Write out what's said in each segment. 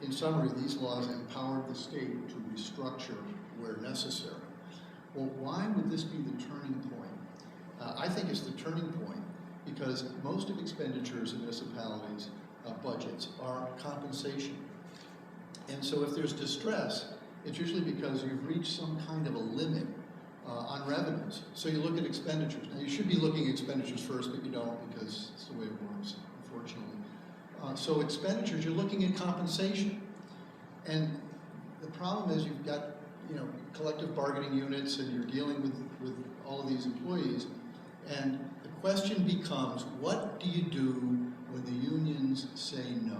in summary, these laws empowered the state to restructure where necessary. Well, why would this be the turning point? I think it's the turning point because most of expenditures in municipalities' budgets are compensation. And so if there's distress, it's usually because you've reached some kind of a limit on revenues. So you look at expenditures. Now you should be looking at expenditures first, but you don't because it's the way it works, unfortunately. So expenditures, you're looking at compensation. And the problem is you've got, collective bargaining units and you're dealing with all of these employees. And the question becomes, what do you do when the unions say no?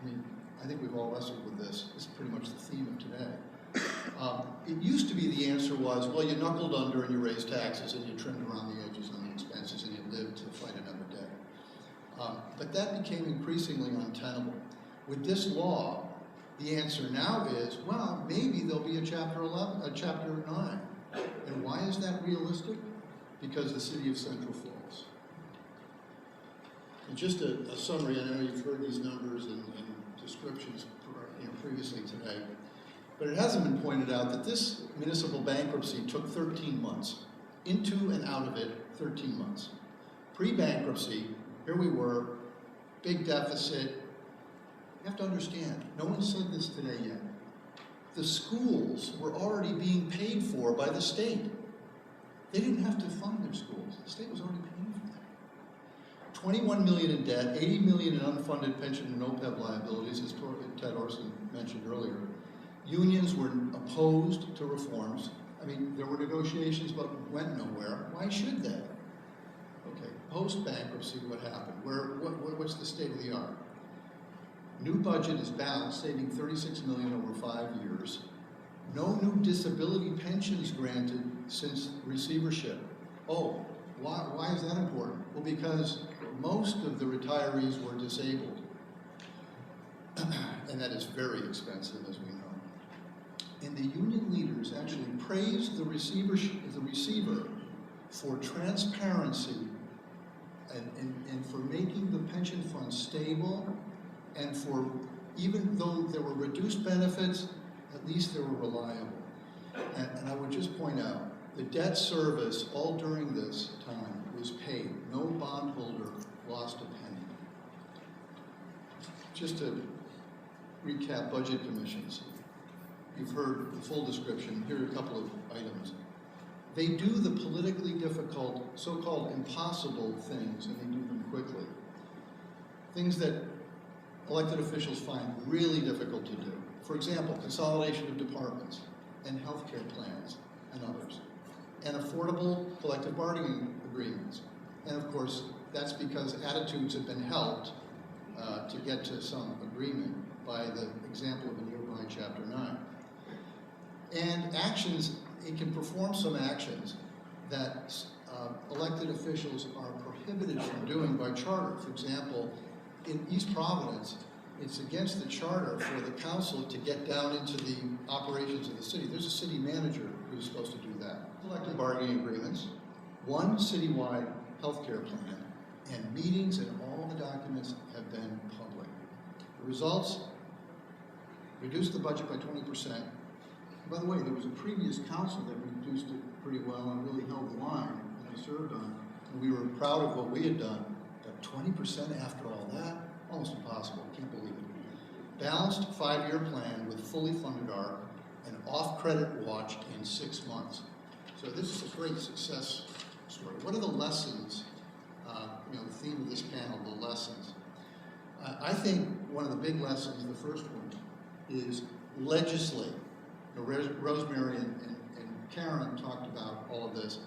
I mean, I think we've all wrestled with this. This is pretty much the theme of today. It used to be the answer was, well, you knuckled under and you raised taxes and you trimmed around the edges on the expenses and you lived to fight another day. But that became increasingly untenable. With this law, the answer now is, well, maybe there'll be a Chapter 9. And why is that realistic? Because the city of Central Falls. And just a summary, I know you've heard these numbers and descriptions previously today, but it hasn't been pointed out that this municipal bankruptcy took 13 months. Into and out of it, 13 months. Pre-bankruptcy, here we were, big deficit. You have to understand, no one said this today yet. The schools were already being paid for by the state. They didn't have to fund their schools. The state was already paying for them. 21 million in debt, 80 million in unfunded pension and OPEB liabilities, as Ted Orson mentioned earlier. Unions were opposed to reforms. I mean, there were negotiations, but went nowhere. Why should they? Okay, post-bankruptcy, what happened? What's the state of the art? New budget is balanced, saving $36 million over 5 years. No new disability pensions granted since receivership. Oh, why is that important? Well, because most of the retirees were disabled. And that is very expensive, as we know. And the union leaders actually praised the receiver for transparency and for making the pension fund stable, and for, even though there were reduced benefits, at least they were reliable. And I would just point out, the debt service all during this time was paid. No bondholder lost a penny. Just to recap budget commissions, you've heard the full description. Here are a couple of items. They do the politically difficult, so-called impossible things, and they do them quickly. Things that elected officials find really difficult to do. For example, consolidation of departments and healthcare plans and others, and affordable collective bargaining agreements. And of course, that's because attitudes have been helped to get to some agreement by the example of a nearby Chapter 9. And actions, it can perform some actions that elected officials are prohibited from doing by charter. For example, in East Providence, it's against the charter for the council to get down into the operations of the city. There's a city manager who's supposed to do that. Collective bargaining agreements, one citywide healthcare plan, and meetings and all the documents have been public. The results, reduced the budget by 20%. By the way, there was a previous council that reduced it pretty well and really held the line that I served on. And we were proud of what we had done. But 20% after all that, almost impossible, can't believe it. Balanced 5-year plan with fully funded ARC and off-credit watch in 6 months. So this is a great success story. What are the lessons, the theme of this panel, the lessons? I think one of the big lessons, the first one, is legislate. Rosemary and Karen talked about all of this,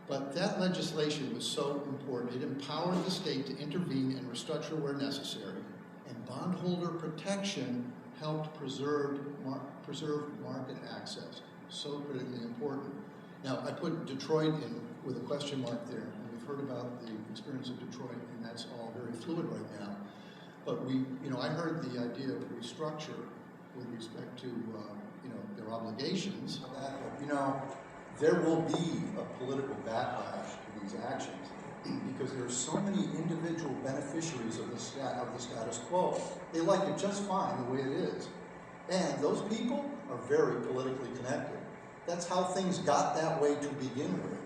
but that legislation was so important. It empowered the state to intervene and restructure where necessary, and bondholder protection helped preserve market access. So critically important. Now, I put Detroit in with a question mark there, and we've heard about the experience of Detroit, and that's all very fluid right now. But I heard the idea of restructure with respect to their obligations. That, there will be a political backlash to these actions. because there are so many individual beneficiaries of the status quo. They like it just fine the way it is. And those people are very politically connected. That's how things got that way to begin with.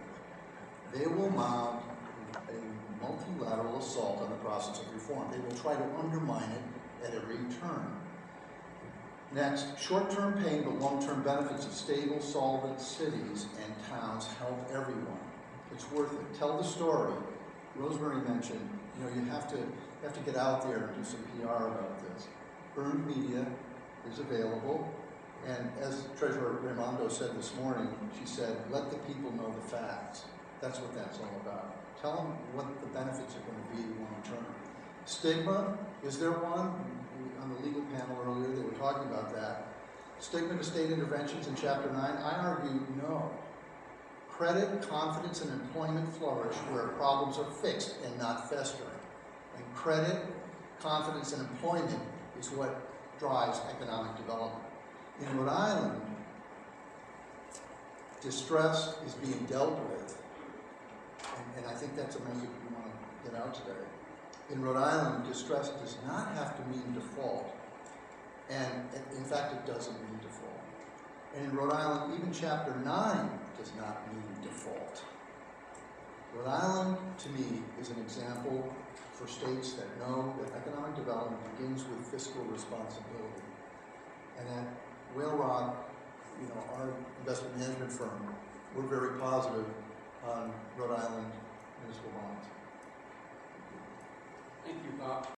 They will mount a multilateral assault on the process of reform. They will try to undermine it at every turn. Next, short-term pain but long-term benefits of stable, solvent cities and towns help everyone. It's worth it. Tell the story. Rosemary mentioned, you have to get out there and do some PR about this. Earned media is available, and as Treasurer Raimondo said this morning, she said, let the people know the facts. That's what that's all about. Tell them what the benefits are going to be long term. Stigma, is there one? On the legal panel earlier, they were talking about that. Stigma to state interventions in Chapter 9, I argue no. Credit, confidence, and employment flourish where problems are fixed and not festering. And credit, confidence, and employment is what drives economic development. In Rhode Island, distress is being dealt with, and I think that's a message we want to get out today. In Rhode Island, distress does not have to mean default, and in fact, it doesn't mean default. And in Rhode Island, even Chapter 9 does not mean default. Rhode Island, to me, is an example for states that know that economic development begins with fiscal responsibility. And at Whalerock, our investment management firm, we're very positive on Rhode Island municipal bonds. Thank you, Bob.